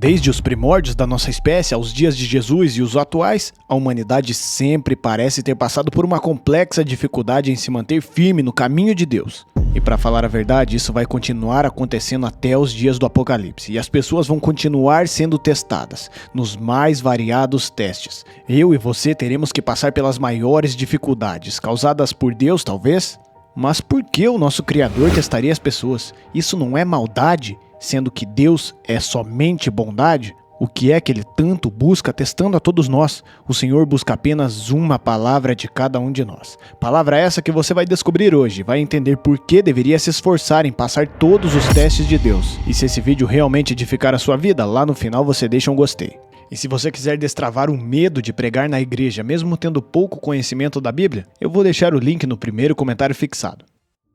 Desde os primórdios da nossa espécie aos dias de Jesus e os atuais, a humanidade sempre parece ter passado por uma complexa dificuldade em se manter firme no caminho de Deus. E para falar a verdade, isso vai continuar acontecendo até os dias do Apocalipse, e as pessoas vão continuar sendo testadas nos mais variados testes. Eu e você teremos que passar pelas maiores dificuldades, causadas por Deus talvez? Mas por que o nosso Criador testaria as pessoas? Isso não é maldade? Sendo que Deus é somente bondade? O que é que Ele tanto busca testando a todos nós? O Senhor busca apenas uma palavra de cada um de nós. Palavra essa que você vai descobrir hoje, vai entender por que deveria se esforçar em passar todos os testes de Deus. E se esse vídeo realmente edificar a sua vida, lá no final você deixa um gostei. E se você quiser destravar o medo de pregar na igreja, mesmo tendo pouco conhecimento da Bíblia, eu vou deixar o link no primeiro comentário fixado.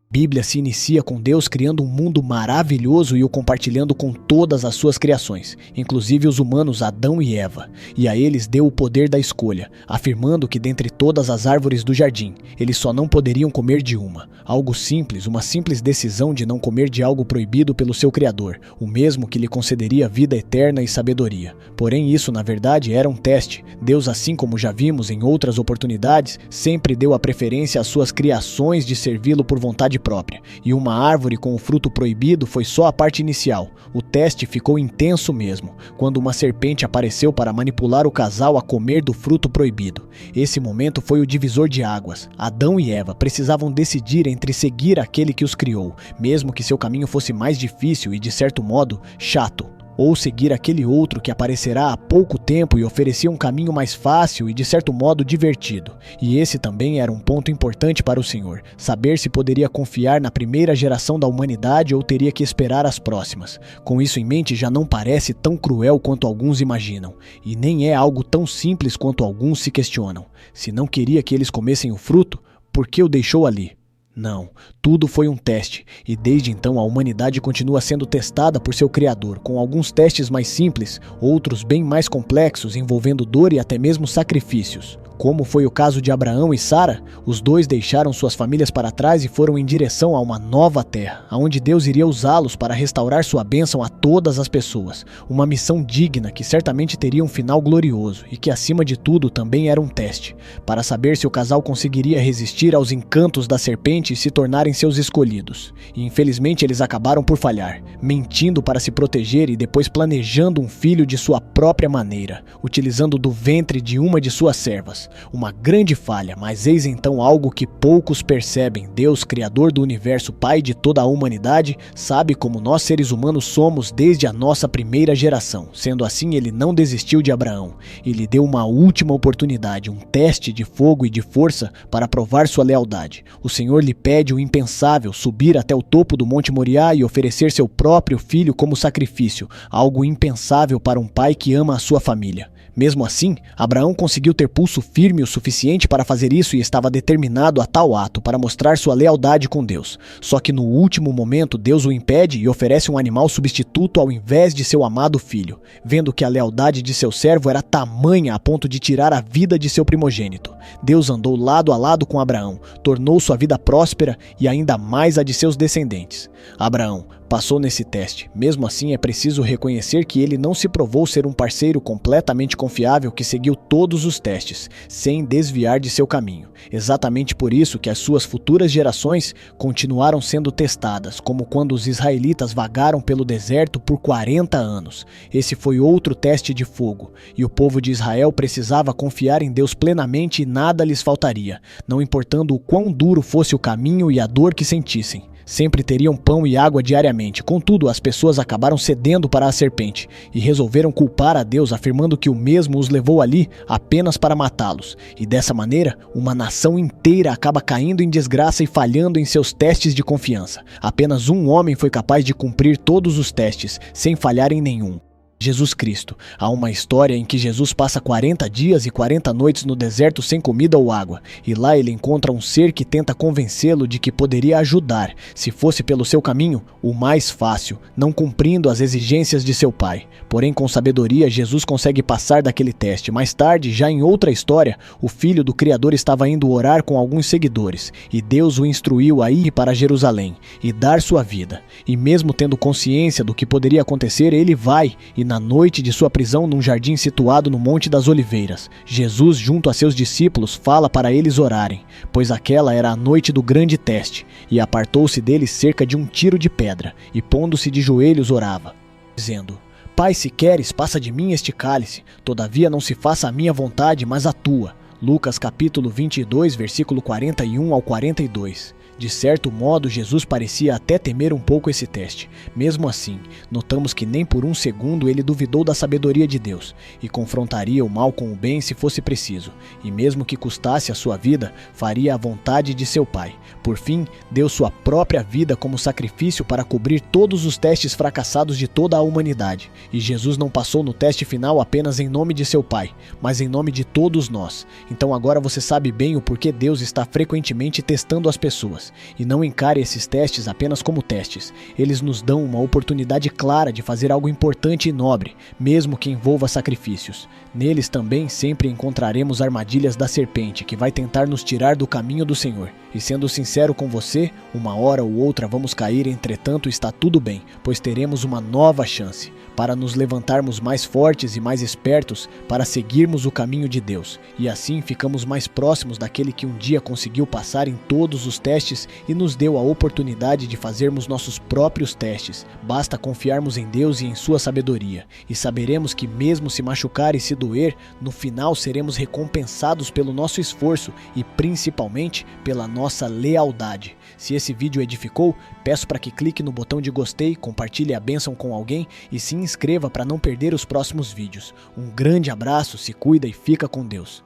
Bíblia se inicia com Deus criando um mundo maravilhoso e o compartilhando com todas as suas criações, inclusive os humanos Adão e Eva, e a eles deu o poder da escolha, afirmando que dentre todas as árvores do jardim, eles só não poderiam comer de uma. Algo simples, uma simples decisão de não comer de algo proibido pelo seu Criador, o mesmo que lhe concederia vida eterna e sabedoria. Porém isso na verdade era um teste. Deus, assim como já vimos em outras oportunidades, sempre deu a preferência às suas criações de servi-lo por vontade própria, e uma árvore com o fruto proibido foi só a parte inicial. O teste ficou intenso mesmo, quando uma serpente apareceu para manipular o casal a comer do fruto proibido. Esse momento foi o divisor de águas. Adão e Eva precisavam decidir entre seguir aquele que os criou, mesmo que seu caminho fosse mais difícil e de certo modo chato, ou seguir aquele outro que aparecerá há pouco tempo e oferecia um caminho mais fácil e de certo modo divertido. E esse também era um ponto importante para o Senhor, saber se poderia confiar na primeira geração da humanidade ou teria que esperar as próximas. Com isso em mente já não parece tão cruel quanto alguns imaginam, e nem é algo tão simples quanto alguns se questionam. Se não queria que eles comessem o fruto, por que o deixou ali? Não, tudo foi um teste, e desde então a humanidade continua sendo testada por seu Criador, com alguns testes mais simples, outros bem mais complexos, envolvendo dor e até mesmo sacrifícios. Como foi o caso de Abraão e Sara, os dois deixaram suas famílias para trás e foram em direção a uma nova terra, onde Deus iria usá-los para restaurar sua bênção a todas as pessoas. Uma missão digna que certamente teria um final glorioso e que acima de tudo também era um teste, para saber se o casal conseguiria resistir aos encantos da serpente e se tornarem seus escolhidos. E infelizmente eles acabaram por falhar, mentindo para se proteger e depois planejando um filho de sua própria maneira, utilizando do ventre de uma de suas servas. Uma grande falha, mas eis então algo que poucos percebem. Deus, Criador do universo, Pai de toda a humanidade, sabe como nós seres humanos somos desde a nossa primeira geração. Sendo assim, Ele não desistiu de Abraão. Ele deu uma última oportunidade, um teste de fogo e de força para provar sua lealdade. O Senhor lhe pede o impensável, subir até o topo do Monte Moriá e oferecer seu próprio filho como sacrifício, algo impensável para um pai que ama a sua família. Mesmo assim, Abraão conseguiu ter pulso firme o suficiente para fazer isso e estava determinado a tal ato para mostrar sua lealdade com Deus. Só que no último momento Deus o impede e oferece um animal substituto ao invés de seu amado filho, vendo que a lealdade de seu servo era tamanha a ponto de tirar a vida de seu primogênito. Deus andou lado a lado com Abraão, tornou sua vida próspera e ainda mais a de seus descendentes. Abraão passou nesse teste. Mesmo assim, é preciso reconhecer que ele não se provou ser um parceiro completamente confiável que seguiu todos os testes, sem desviar de seu caminho. Exatamente por isso que as suas futuras gerações continuaram sendo testadas, como quando os israelitas vagaram pelo deserto por 40 anos. Esse foi outro teste de fogo, e o povo de Israel precisava confiar em Deus plenamente e nada lhes faltaria, não importando o quão duro fosse o caminho e a dor que sentissem. Sempre teriam pão e água diariamente. Contudo, as pessoas acabaram cedendo para a serpente e resolveram culpar a Deus, afirmando que o mesmo os levou ali apenas para matá-los. E dessa maneira, uma nação inteira acaba caindo em desgraça e falhando em seus testes de confiança. Apenas um homem foi capaz de cumprir todos os testes, sem falhar em nenhum. Jesus Cristo. Há uma história em que Jesus passa 40 dias e 40 noites no deserto sem comida ou água, e lá ele encontra um ser que tenta convencê-lo de que poderia ajudar, se fosse pelo seu caminho, o mais fácil, não cumprindo as exigências de seu pai. Porém, com sabedoria, Jesus consegue passar daquele teste. Mais tarde, já em outra história, o filho do Criador estava indo orar com alguns seguidores, e Deus o instruiu a ir para Jerusalém e dar sua vida. E mesmo tendo consciência do que poderia acontecer, ele vai, e na noite de sua prisão num jardim situado no Monte das Oliveiras, Jesus, junto a seus discípulos, fala para eles orarem, pois aquela era a noite do grande teste, e apartou-se deles cerca de um tiro de pedra, e pondo-se de joelhos orava, dizendo: Pai, se queres, passa de mim este cálice, todavia não se faça a minha vontade, mas a tua. Lucas capítulo 22, versículo 41 ao 42. De certo modo, Jesus parecia até temer um pouco esse teste. Mesmo assim, notamos que nem por um segundo ele duvidou da sabedoria de Deus e confrontaria o mal com o bem se fosse preciso, e mesmo que custasse a sua vida, faria a vontade de seu Pai. Por fim, deu sua própria vida como sacrifício para cobrir todos os testes fracassados de toda a humanidade. E Jesus não passou no teste final apenas em nome de seu Pai, mas em nome de todos nós. Então agora você sabe bem o porquê Deus está frequentemente testando as pessoas. E não encare esses testes apenas como testes. Eles nos dão uma oportunidade clara de fazer algo importante e nobre, mesmo que envolva sacrifícios. Neles também sempre encontraremos armadilhas da serpente, que vai tentar nos tirar do caminho do Senhor. E sendo sincero com você, uma hora ou outra vamos cair, entretanto está tudo bem, pois teremos uma nova chance para nos levantarmos mais fortes e mais espertos para seguirmos o caminho de Deus. E assim ficamos mais próximos daquele que um dia conseguiu passar em todos os testes e nos deu a oportunidade de fazermos nossos próprios testes. Basta confiarmos em Deus e em sua sabedoria, e saberemos que mesmo se machucar e se doer, no final seremos recompensados pelo nosso esforço e principalmente pela nossa lealdade. Se esse vídeo edificou, peço para que clique no botão de gostei, compartilhe a bênção com alguém e se inscreva para não perder os próximos vídeos. Um grande abraço, se cuida e fica com Deus.